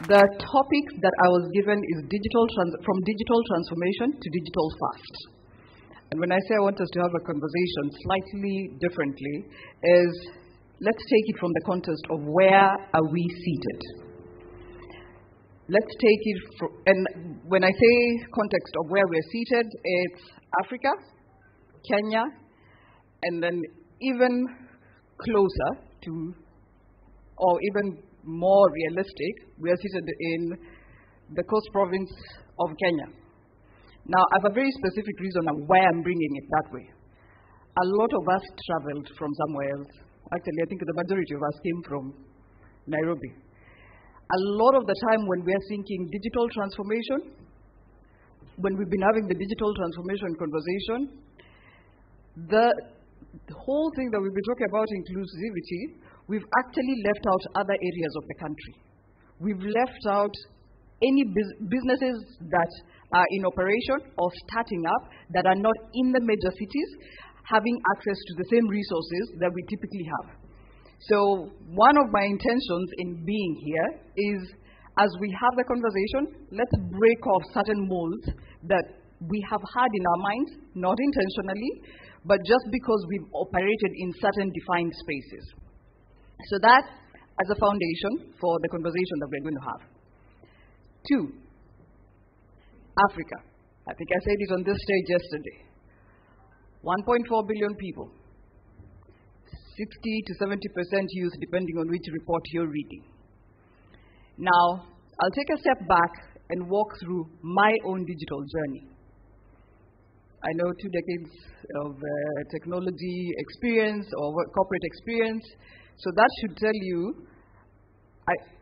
The topic that I was given is from digital transformation to digital fast. And when I say I want us to have a conversation slightly differently, is let's take it from the context of where are we seated. Let's take it and when I say context of where we're seated, it's Africa, Kenya, and then even closer to, or even more realistic, we are seated in the coast province of Kenya. Now, I have a very specific reason of why I'm bringing it that way. A lot of us traveled from somewhere else. Actually, I think the majority of us came from Nairobi. A lot of the time when we are thinking digital transformation, when we've been having the digital transformation conversation, the whole thing that we've been talking about inclusivity, we've actually left out other areas of the country. We've left out any businesses that are in operation or starting up that are not in the major cities, having access to the same resources that we typically have. So one of my intentions in being here is, as we have the conversation, let's break off certain molds that we have had in our minds, not intentionally, but just because we've operated in certain defined spaces. So that as a foundation for the conversation that we're going to have. 2, Africa. I think I said it on this stage yesterday. 1.4 billion people. 60 to 70% youth, depending on which report you're reading. Now, I'll take a step back and walk through my own digital journey. I know 2 decades of technology experience or corporate experience. So that should tell you,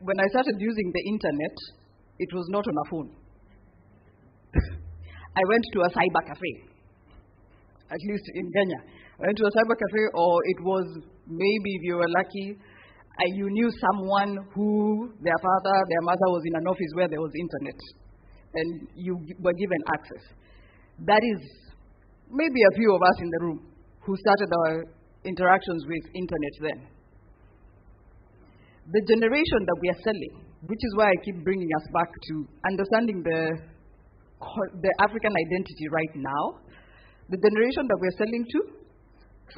when I started using the internet, it was not on a phone. I went to a cyber cafe, at least in Kenya. I went to a cyber cafe, or it was maybe, if you were lucky, you knew someone who their father, their mother was in an office where there was internet, and you were given access. That is maybe a few of us in the room who started our interactions with internet then. The generation that we are selling, which is why I keep bringing us back to understanding the African identity right now, the generation that we're selling to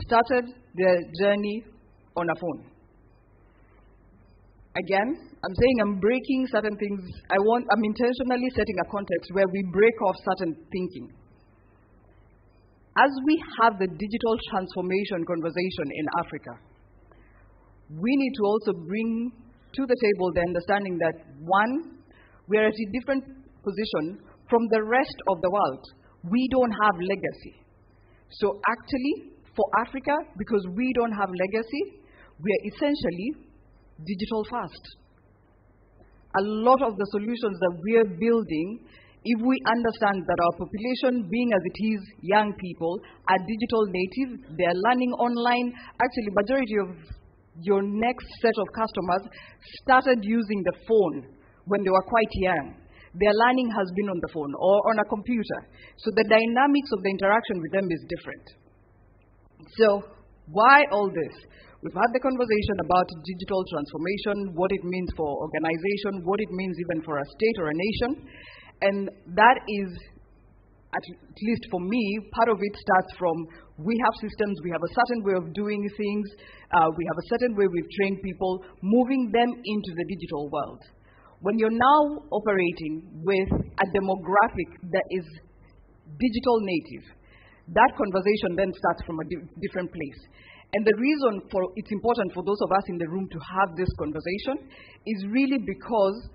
started their journey on a phone. Again, I'm saying I'm breaking certain things. I'm intentionally setting a context where we break off certain thinking. As we have the digital transformation conversation in Africa, we need to also bring to the table the understanding that, one, we're at a different position from the rest of the world. We don't have legacy. So actually, for Africa, because we don't have legacy, we are essentially digital fast. A lot of the solutions that we are building, if we understand that our population, being as it is, young people, are digital native, they are learning online. Actually, majority of your next set of customers started using the phone when they were quite young. Their learning has been on the phone or on a computer. So the dynamics of the interaction with them is different. So why all this? We've had the conversation about digital transformation, what it means for organization, what it means even for a state or a nation. And that is, at least for me, part of it starts from we have systems, we have a certain way of doing things, we have a certain way we've trained people, moving them into the digital world. When you're now operating with a demographic that is digital native, that conversation then starts from a different place. And the reason it's important for those of us in the room to have this conversation is really because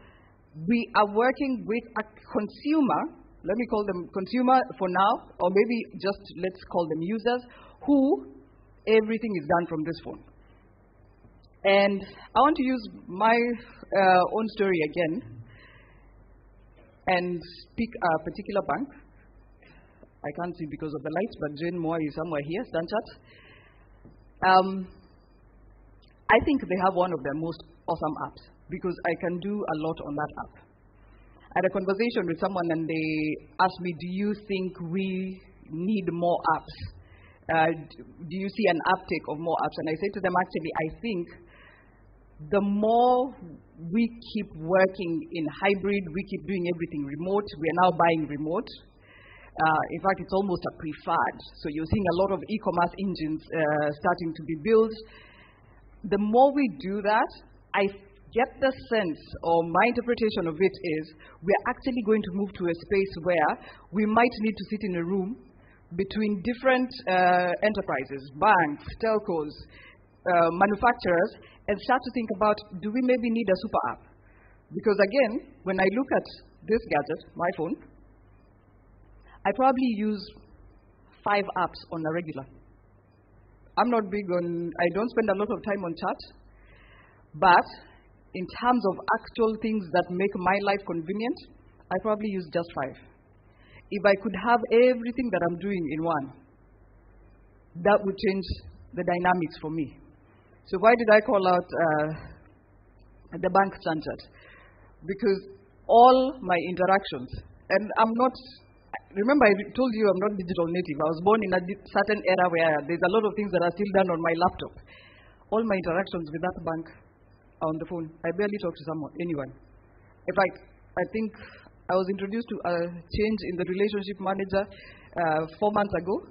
we are working with a consumer, let me call them consumer for now, or maybe just let's call them users, who everything is done from this phone. And I want to use my own story again and pick a particular bank. I can't see because of the lights, but Jane Moore is somewhere here, Stanchart. I think they have one of their most awesome apps because I can do a lot on that app. I had a conversation with someone and they asked me, do you think we need more apps? Do you see an uptake of more apps? And I said to them, actually, I think the more we keep working in hybrid, we keep doing everything remote. We are now buying remote. In fact, it's almost a preferred. So you're seeing a lot of e-commerce engines starting to be built. The more we do that, I get the sense, or my interpretation of it is, we're actually going to move to a space where we might need to sit in a room between different enterprises, banks, telcos, manufacturers, and start to think about, do we maybe need a super app? Because again, when I look at this gadget, my phone, I probably use 5 apps on a regular. I'm not big on, I don't spend a lot of time on chat, but in terms of actual things that make my life convenient, I probably use just 5. If I could have everything that I'm doing in one, that would change the dynamics for me. So why did I call out the bank standard? Because all my interactions, and I'm not, remember I told you I'm not digital native. I was born in a certain era where there's a lot of things that are still done on my laptop. All my interactions with that bank are on the phone. I barely talk to anyone. In fact, I think I was introduced to a change in the relationship manager 4 months ago.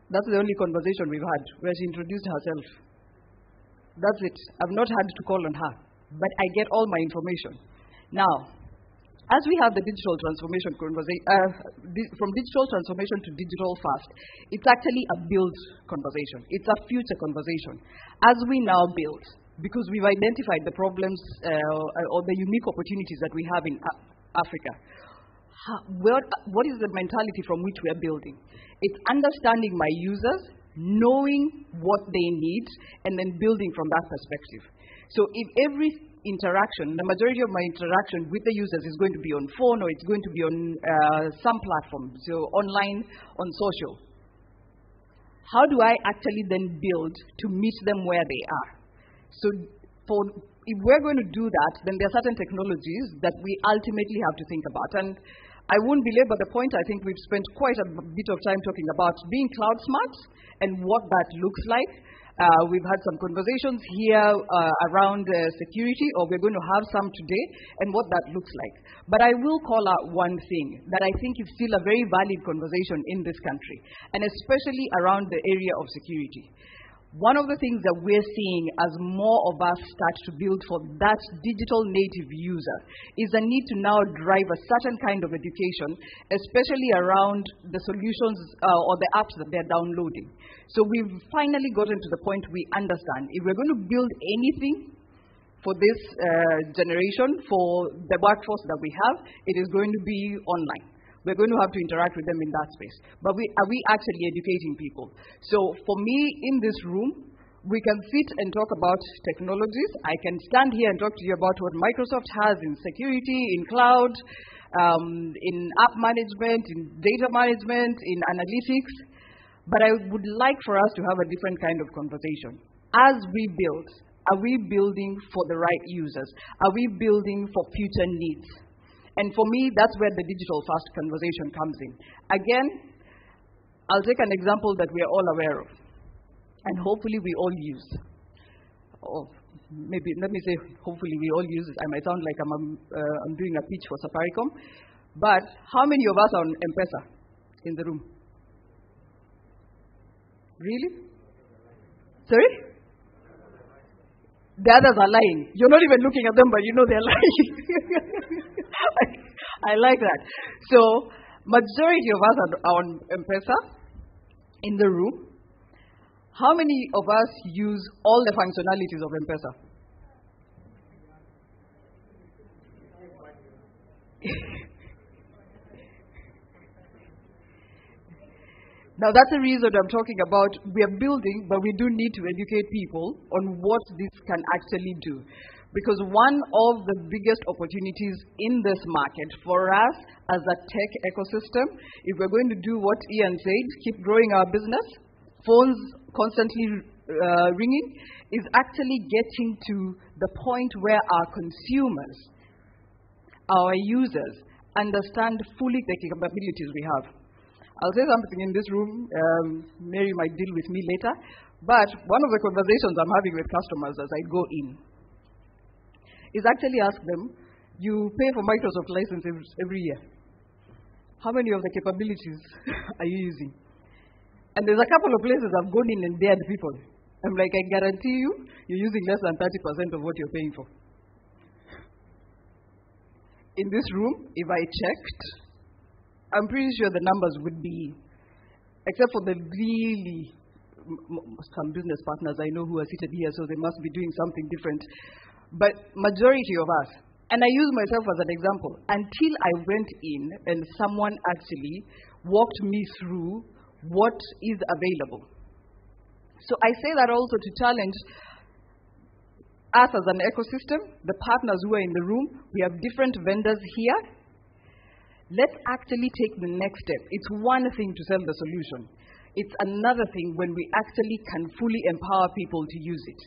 That's the only conversation we've had, where she introduced herself. That's it. I've not had to call on her, but I get all my information. Now, as we have the digital transformation from digital transformation to digital fast, it's actually a build conversation. It's a future conversation. As we now build, because we've identified the problems or the unique opportunities that we have in Africa, what is the mentality from which we are building? It's understanding my users, knowing what they need, and then building from that perspective. So if every interaction, the majority of my interaction with the users is going to be on phone, or it's going to be on some platform, so online, on social, how do I actually then build to meet them where they are? So if we're going to do that, then there are certain technologies that we ultimately have to think about. And I won't belabor the point. I think we've spent quite a bit of time talking about being cloud smart and what that looks like. We've had some conversations here around security, or we're going to have some today, and what that looks like. But I will call out one thing that I think is still a very valid conversation in this country, and especially around the area of security. One of the things that we're seeing as more of us start to build for that digital native user is a need to now drive a certain kind of education, especially around the solutions or the apps that they're downloading. So we've finally gotten to the point we understand if we're going to build anything for this generation, for the workforce that we have, it is going to be online. We're going to have to interact with them in that space. But are we actually educating people? So for me, in this room, we can sit and talk about technologies. I can stand here and talk to you about what Microsoft has in security, in cloud, in app management, in data management, in analytics. But I would like for us to have a different kind of conversation. As we build, are we building for the right users? Are we building for future needs? And for me, that's where the digital fast conversation comes in. Again, I'll take an example that we are all aware of, and hopefully we all use. Or maybe, let me say, hopefully we all use it. I might sound like I'm doing a pitch for Safaricom, but how many of us are on M-Pesa in the room? Really? Sorry? The others are lying. You're not even looking at them, but you know they're lying. I like that. So, majority of us are on M-Pesa in the room. How many of us use all the functionalities of M-Pesa? Now, that's the reason I'm talking about we are building, but we do need to educate people on what this can actually do. Because one of the biggest opportunities in this market for us as a tech ecosystem, if we're going to do what Ian said, keep growing our business, phones constantly ringing, is actually getting to the point where our consumers, our users, understand fully the capabilities we have. I'll say something in this room, Mary might deal with me later, but one of the conversations I'm having with customers as I go in is actually ask them, you pay for Microsoft license every year. How many of the capabilities are you using? And there's a couple of places I've gone in and dared people. I'm like, I guarantee you, you're using less than 30% of what you're paying for. In this room, if I checked, I'm pretty sure the numbers would be, except for the really, some business partners I know who are seated here, so they must be doing something different. But majority of us, and I use myself as an example, until I went in and someone actually walked me through what is available. So I say that also to challenge us as an ecosystem, the partners who are in the room. We have different vendors here. Let's actually take the next step. It's one thing to sell the solution. It's another thing when we actually can fully empower people to use it.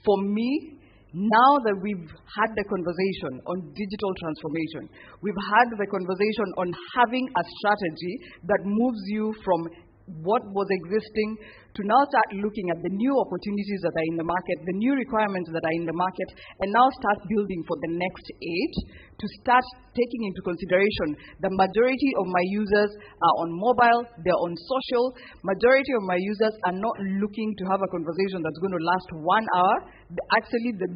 For me, now that we've had the conversation on digital transformation, we've had the conversation on having a strategy that moves you from what was existing to now start looking at the new opportunities that are in the market, the new requirements that are in the market, and now start building for the next age, to start taking into consideration the majority of my users are on mobile, they're on social, majority of my users are not looking to have a conversation that's going to last 1 hour. Actually, the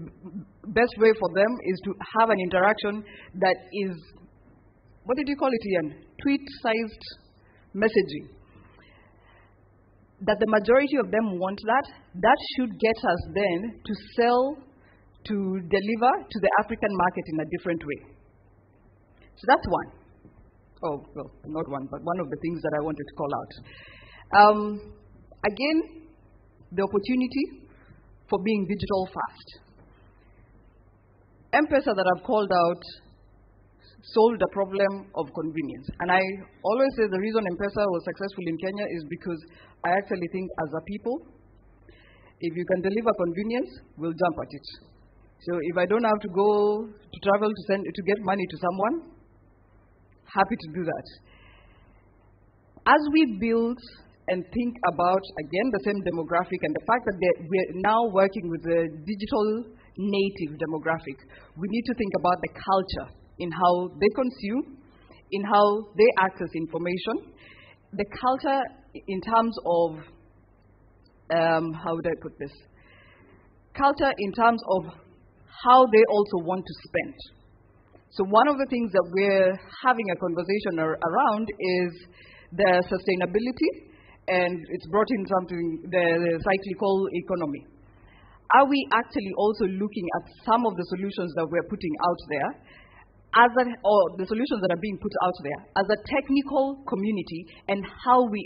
best way for them is to have an interaction that is, what did you call it, Ian? Tweet-sized messaging. That the majority of them want that should get us then to sell, to deliver to the African market in a different way. So that's one. Oh, well, not one, but one of the things that I wanted to call out. Again, the opportunity for being digital fast. M-Pesa that I've called out solved the problem of convenience. And I always say the reason M-Pesa was successful in Kenya is because I actually think as a people, if you can deliver convenience, we'll jump at it. So if I don't have to go to travel to get money to someone, happy to do that. As we build and think about, again, the same demographic and the fact that we're now working with the digital native demographic, we need to think about the culture in how they consume, in how they access information, the culture in terms of, how would I put this? Culture in terms of how they also want to spend. So one of the things that we're having a conversation around is the sustainability, and it's brought in something, the cyclical economy. Are we actually also looking at some of the solutions that we're putting out there, or the solutions that are being put out there as a technical community, and how we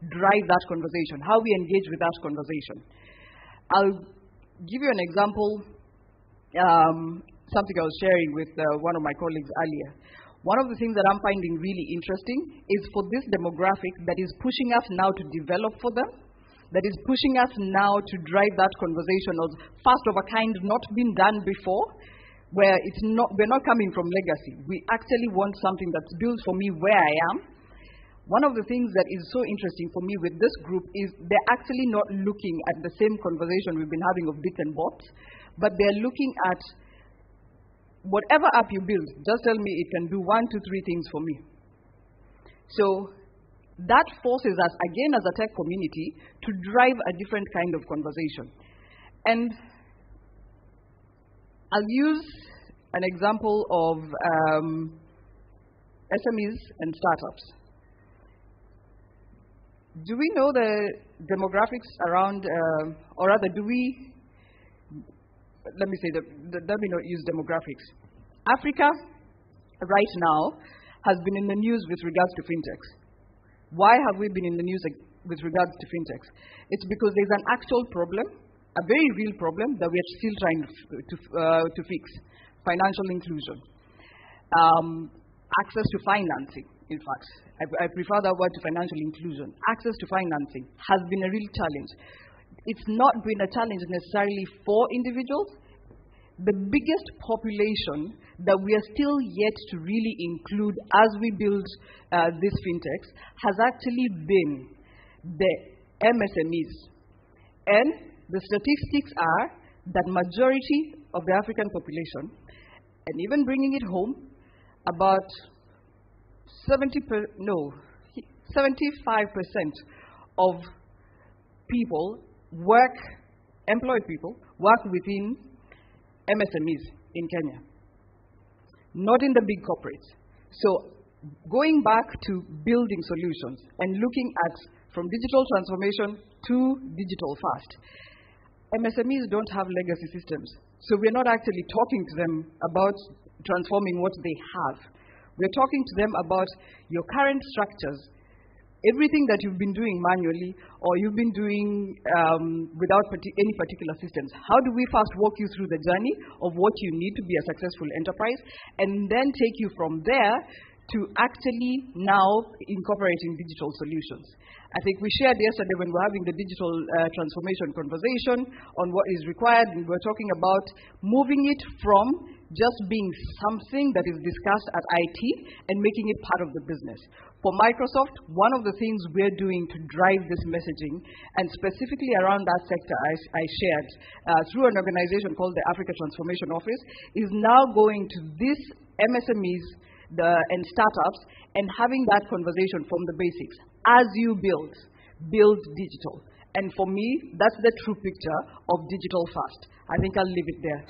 drive that conversation, how we engage with that conversation? I'll give you an example, something I was sharing with one of my colleagues earlier. One of the things that I'm finding really interesting is for this demographic that is pushing us now to develop for them, that is pushing us now to drive that conversation of first of a kind, not been done before, where we're not coming from legacy. We actually want something that's built for me where I am. One of the things that is so interesting for me with this group is they're actually not looking at the same conversation we've been having of bits and bobs, but they're looking at whatever app you build, just tell me it can do 1 to 3 things for me. So that forces us, again as a tech community, to drive a different kind of conversation. And I'll use an example of SMEs and startups. Do we know the demographics around, or rather, let me not use demographics. Africa, right now, has been in the news with regards to fintechs. Why have we been in the news with regards to fintechs? It's because there's an actual problem, a very real problem that we are still trying to fix. Financial inclusion. Access to financing, in fact. I prefer that word to financial inclusion. Access to financing has been a real challenge. It's not been a challenge necessarily for individuals. The biggest population that we are still yet to really include as we build these fintechs has actually been the MSMEs. And the statistics are that majority of the African population, and even bringing it home, about 75% of people employed people work within MSMEs in Kenya, not in the big corporates. So going back to building solutions and looking at from digital transformation to digital fast, MSMEs don't have legacy systems. So we're not actually talking to them about transforming what they have. We're talking to them about your current structures, everything that you've been doing manually or you've been doing without any particular systems. How do we first walk you through the journey of what you need to be a successful enterprise, and then take you from there to actually now incorporating digital solutions. I think we shared yesterday when we were having the digital transformation conversation on what is required, and we're talking about moving it from just being something that is discussed at IT and making it part of the business. For Microsoft, one of the things we're doing to drive this messaging, and specifically around that sector I shared through an organization called the Africa Transformation Office, is now going to these MSMEs and startups and having that conversation from the basics. As you build digital. And for me, that's the true picture of digital fast. I think I'll leave it there.